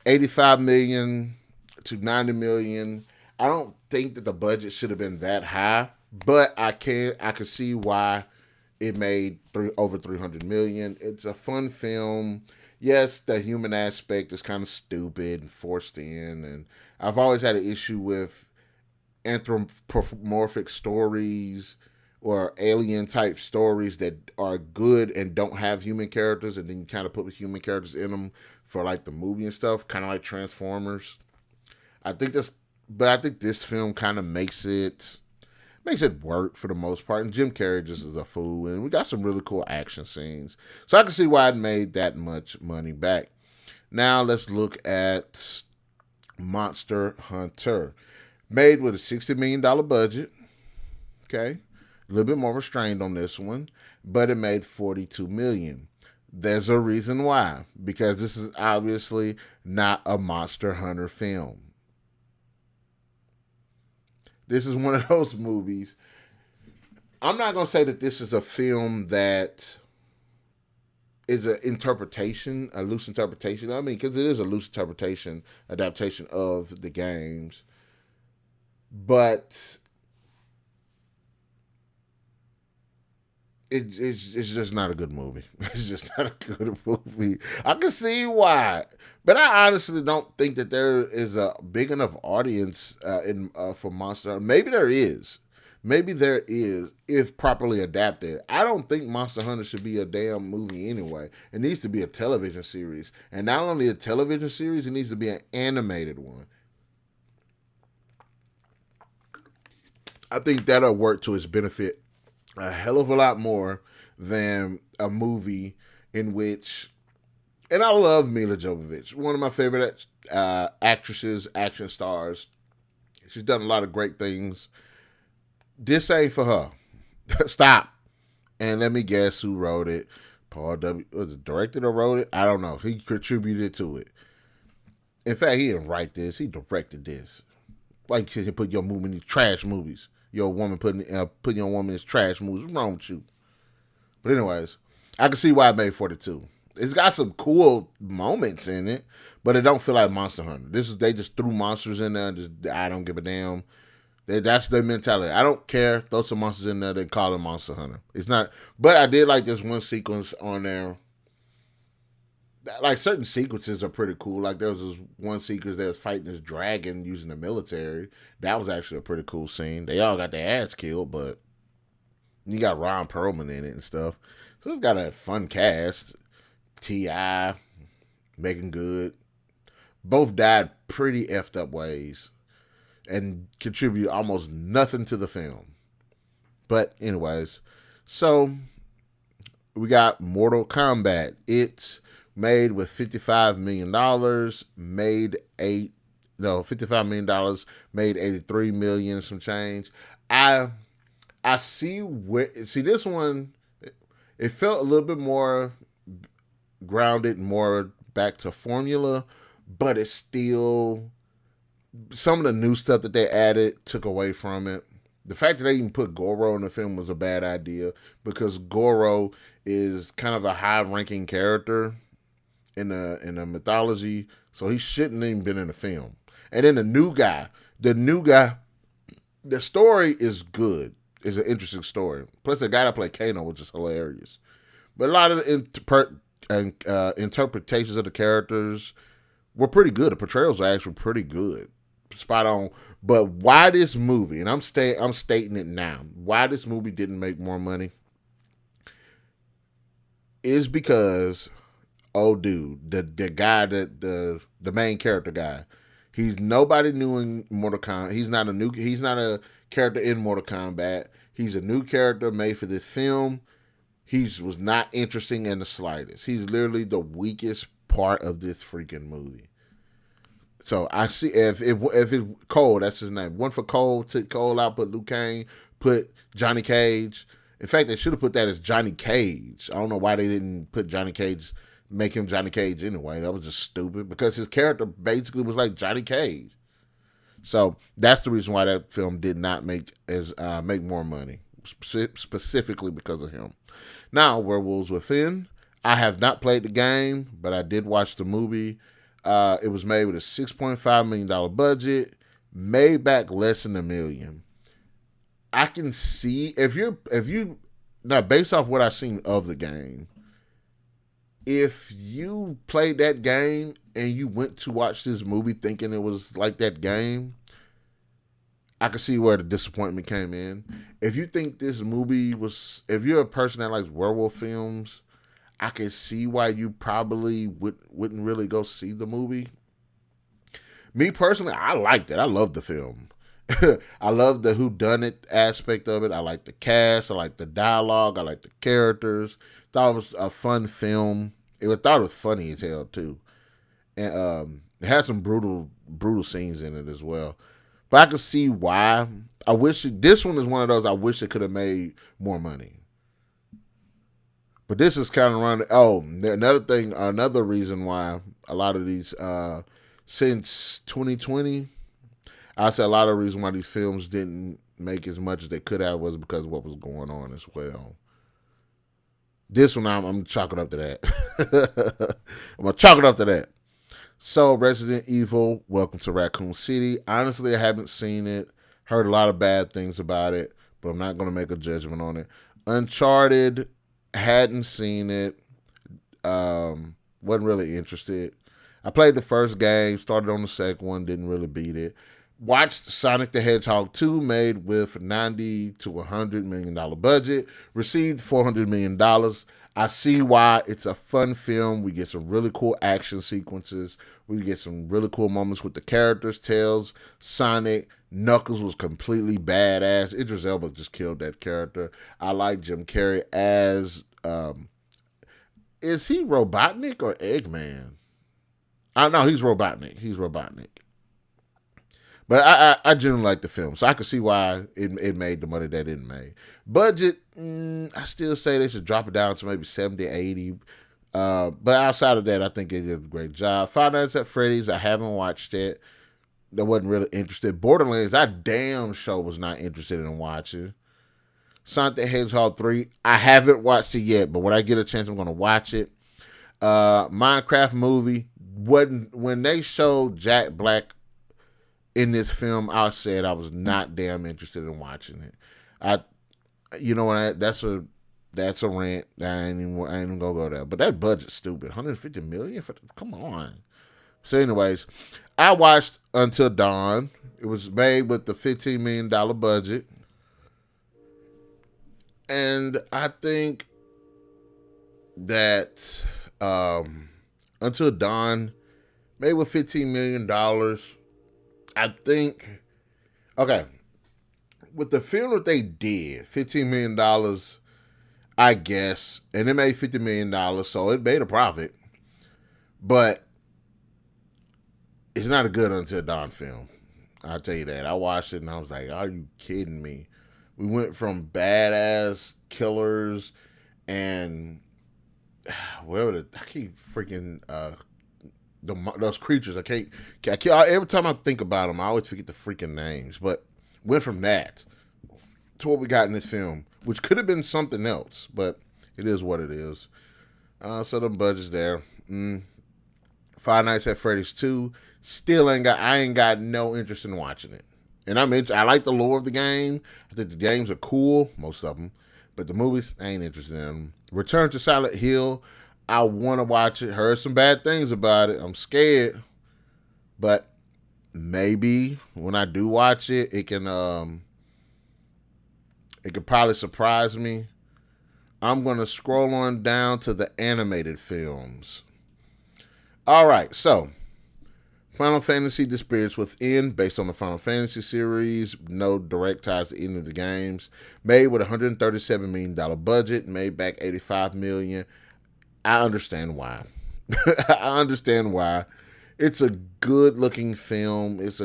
85 million to 90 million. I don't think that the budget should have been that high, but I can see why it made over 300 million. It's a fun film. Yes, the human aspect is kind of stupid and forced in, and I've always had an issue with anthropomorphic stories or alien type stories that are good and don't have human characters, and then you kind of put the human characters in them for like the movie and stuff, kind of like Transformers. I think this film kind of makes it work for the most part. And Jim Carrey just is a fool, and we got some really cool action scenes, so I can see why it made that much money back. Now let's look at Monster Hunter, made with a $60 million budget. Okay, a little bit more restrained on this one, but it made $42 million. There's a reason why, because this is obviously not a Monster Hunter film. This is one of those movies. I'm not going to say that this is a film that is an interpretation, a loose interpretation. I mean, because it is a loose interpretation, adaptation of the games. But it's just not a good movie. It's just not a good movie. I can see why, but I honestly don't think that there is a big enough audience in for Monster Hunter. Maybe there is. Maybe there is if properly adapted. I don't think Monster Hunter should be a damn movie anyway. It needs to be a television series, and not only a television series, it needs to be an animated one. I think that'll work to its benefit a hell of a lot more than a movie in which, and I love Mila Jovovich, one of my favorite actresses, action stars. She's done a lot of great things. This ain't for her. Stop. And let me guess who wrote it. Paul W. Was it directed or wrote it? I don't know. He contributed to it. In fact, he didn't write this. He directed this. Why you can't put your movie in these trash movies? Your woman putting your woman in trash movies. What's wrong with you? But anyways, I can see why I made 42. It's got some cool moments in it, but it don't feel like Monster Hunter. They just threw monsters in there and just I don't give a damn. That's their mentality. I don't care. Throw some monsters in there. They call it Monster Hunter. It's not. But I did like this one sequence on there. Like certain sequences are pretty cool. Like there was this one sequence that was fighting this dragon using the military. That was actually a pretty cool scene. They all got their ass killed, but you got Ron Perlman in it and stuff. So it's got a fun cast. T.I., Megan Good. Both died pretty effed up ways and contribute almost nothing to the film. But anyways, so we got Mortal Kombat. It's made with $55 million, $55 million, made $83 million, some change. I see this one, it felt a little bit more grounded, more back to formula, but it's still, some of the new stuff that they added took away from it. The fact that they even put Goro in the film was a bad idea because Goro is kind of a high-ranking character in the mythology, so he shouldn't even been in the film. And then the new guy, the story is good. It's an interesting story. Plus, the guy that played Kano was just hilarious. But a lot of the interpretations of the characters were pretty good. The portrayals are actually pretty good, spot on. But why this movie? And I'm stating it now. Why this movie didn't make more money is because, oh, dude, the guy that the main character guy, he's nobody new in Mortal Kombat. He's not a character in Mortal Kombat. He's a new character made for this film. He was not interesting in the slightest. He's literally the weakest part of this freaking movie. So I see if it Cole, that's his name. One for Cole, took Cole out, put Liu Kang, put Johnny Cage. In fact, they should have put that as Johnny Cage. I don't know why they didn't put Johnny Cage, make him Johnny Cage anyway. That was just stupid because his character basically was like Johnny Cage. So that's the reason why that film did not make more money, specifically because of him. Now, Werewolves Within. I have not played the game, but I did watch the movie. It was made with a $6.5 million budget, made back less than $1 million. I can see if you now based off what I've seen of the game, if you played that game and you went to watch this movie thinking it was like that game, I can see where the disappointment came in. If you think this movie was, if you're a person that likes werewolf films, I can see why you probably wouldn't really go see the movie. Me personally, I liked it. I loved the film. I love the whodunit aspect of it. I like the cast. I like the dialogue. I like the characters. Thought it was a fun film. Thought it was funny as hell too, and it had some brutal scenes in it as well. But I can see why. This one is one of those I wish it could have made more money. But this is kind of around. Oh, another reason why a lot of these since 2020. I said a lot of the reason why these films didn't make as much as they could have was because of what was going on as well. This one I'm chalking up to that. I'm gonna chalk it up to that. So Resident Evil, Welcome to Raccoon City. Honestly, I haven't seen it. Heard a lot of bad things about it, but I'm not gonna make a judgment on it. Uncharted, hadn't seen it. Wasn't really interested. I played the first game, started on the second one, didn't really beat it. Watched Sonic the Hedgehog 2, made with $90 to $100 million budget, received $400 million. I see why it's a fun film. We get some really cool action sequences. We get some really cool moments with the characters. Tails, Sonic, Knuckles was completely badass. Idris Elba just killed that character. I like Jim Carrey as is he Robotnik or Eggman? I know he's Robotnik. He's Robotnik. But I generally like the film, so I can see why it made the money that it made. Budget, I still say they should drop it down to maybe 70, 80. But outside of that, I think they did a great job. Five Nights at Freddy's, I haven't watched it. I wasn't really interested. Borderlands, I damn sure was not interested in watching. Sonic the Hedgehog 3, I haven't watched it yet, but when I get a chance, I'm going to watch it. Minecraft movie, when they showed Jack Black in this film, I said I was not damn interested in watching it. You know what? That's a rant. I ain't even gonna go there. But that budget's stupid. $150 million come on. So, anyways, I watched Until Dawn. It was made with the $15 million budget, and I think that Until Dawn, made with $15 million. I think, okay, with the film that they did, $15 million, I guess, and it made $50 million, so it made a profit. But it's not a good Until Dawn film. I'll tell you that. I watched it and I was like, are you kidding me? We went from badass killers and I keep freaking those creatures. I can't. Every time I think about them, I always forget the freaking names. But went from that to what we got in this film, which could have been something else, but it is what it is. So the budget's there. Five Nights at Freddy's 2. Still I ain't got no interest in watching it. And I like the lore of the game. I think the games are cool, most of them. But the movies, I ain't interested in them. Return to Silent Hill. I want to watch it. Heard some bad things about it. I'm scared. But maybe when I do watch it, it could probably surprise me. I'm going to scroll on down to the animated films. All right, so Final Fantasy The Spirits Within, based on the Final Fantasy series, no direct ties to any of the games. Made with $137 million budget, made back $85 million. I understand why. I understand why. It's a good-looking film. It's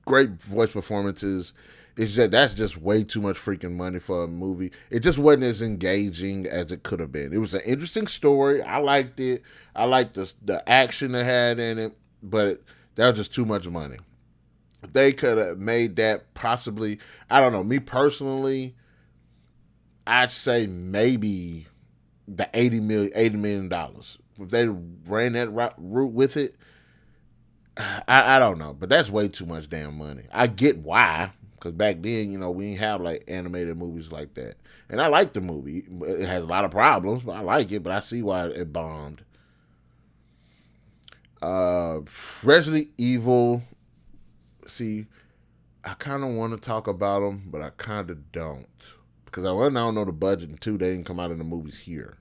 great voice performances. It's that's just way too much freaking money for a movie. It just wasn't as engaging as it could have been. It was an interesting story. I liked it. I liked the action it had in it, but that was just too much money. If they could have made that possibly, I don't know. Me personally, I'd say maybe the $80 million. If they ran that route with it, I don't know. But that's way too much damn money. I get why. Because back then, we didn't have like animated movies like that. And I like the movie. It has a lot of problems, but I like it. But I see why it bombed. Resident Evil. See, I kind of want to talk about them, but I kind of don't. Because I don't know the budget, and two, they didn't come out in the movies here.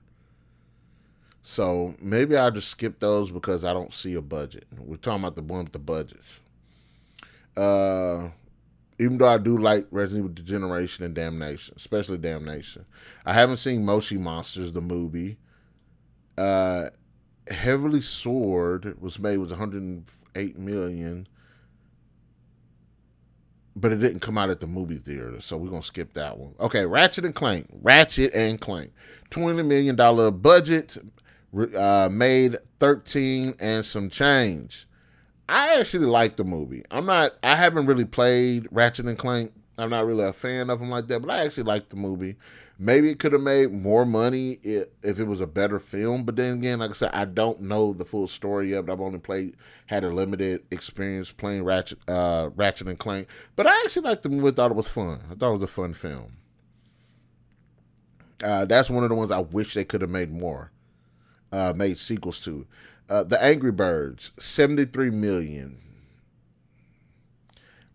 So maybe I'll just skip those because I don't see a budget. We're talking about the one with the budgets. Even though I do like Resident Evil Degeneration and Damnation, especially Damnation. I haven't seen Moshi Monsters, the movie. Heavily Sword was made with $108 million, but it didn't come out at the movie theater, so we're going to skip that one. Okay, Ratchet and Clank, $20 million budget, made 13 and some change. I actually like the movie. I haven't really played Ratchet and Clank. I'm not really a fan of them like that, but I actually like the movie. Maybe it could have made more money if it was a better film. But then again, like I said, I don't know the full story yet. But I've only had a limited experience playing Ratchet and Clank. But I actually liked the movie. Thought it was fun. I thought it was a fun film. That's one of the ones I wish they could have made more, made sequels to. The Angry Birds, 73 million.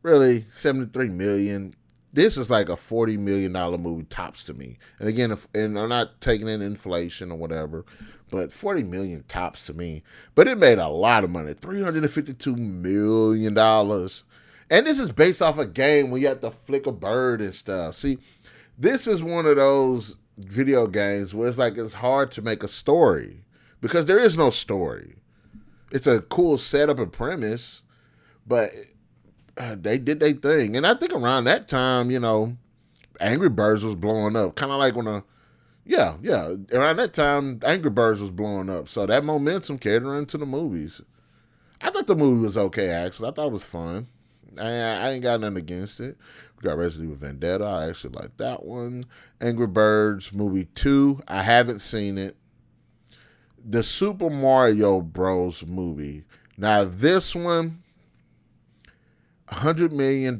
Really, 73 million. This is like a $40 million movie tops to me. And again, and I'm not taking in inflation or whatever, but 40 million tops to me. But it made a lot of money, $352 million. And this is based off a game where you have to flick a bird and stuff. See, this is one of those video games where it's hard to make a story because there is no story. It's a cool setup and premise, but they did their thing. And I think around that time, Angry Birds was blowing up. Kind of like when around that time, Angry Birds was blowing up. So that momentum carried into the movies. I thought the movie was okay, actually. I thought it was fun. I ain't got nothing against it. We got Resident Evil Vendetta. I actually like that one. Angry Birds movie 2. I haven't seen it. The Super Mario Bros. Movie. Now this one, $100 million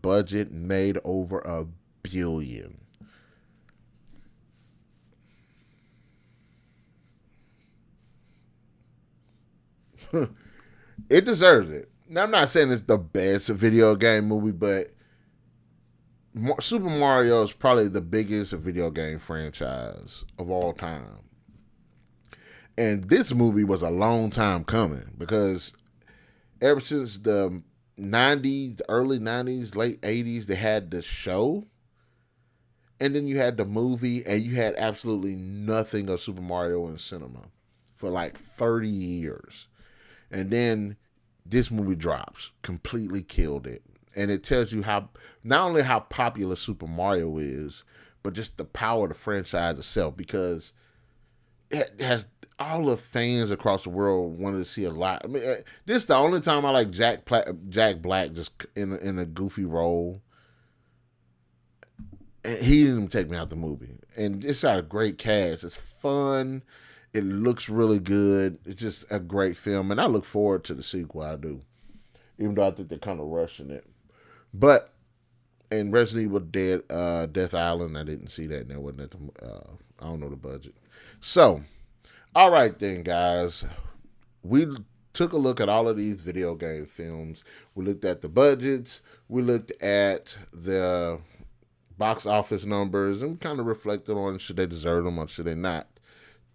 budget, made over $1 billion. It deserves it. Now, I'm not saying it's the best video game movie, but Super Mario is probably the biggest video game franchise of all time. And this movie was a long time coming because ever since the 90s, early 90s, late 80s, they had the show. And then you had the movie, and you had absolutely nothing of Super Mario in cinema for like 30 years. And then this movie drops, completely killed it. And it tells you how, not only how popular Super Mario is, but just the power of the franchise itself, because it has all the fans across the world wanted to see a lot. I mean, this is the only time I like Jack Black just in a goofy role. And he didn't even take me out the movie. And it's got a great cast. It's fun. It looks really good. It's just a great film. And I look forward to the sequel. I do. Even though I think they're kind of rushing it. But in Resident Evil Death Island, I didn't see that. And that wasn't at the, I don't know the budget. So, all right then, guys. We took a look at all of these video game films. We looked at the budgets. We looked at the box office numbers, and we kind of reflected on should they deserve them or should they not.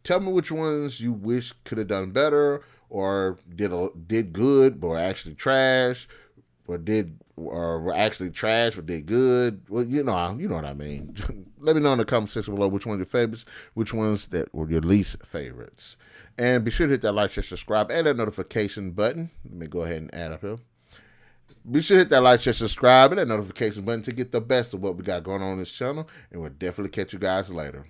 Tell me which ones you wish could have done better, or did good but were actually trash, or were actually trash but did good. Well, you know what I mean. Let me know in the comment section below which ones your favorites, which ones that were your least favorites. And be sure to hit that like, share, subscribe, and that notification button. Let me go ahead and add up here. Be sure to hit that like, share, subscribe, and that notification button to get the best of what we got going on this channel. And we'll definitely catch you guys later.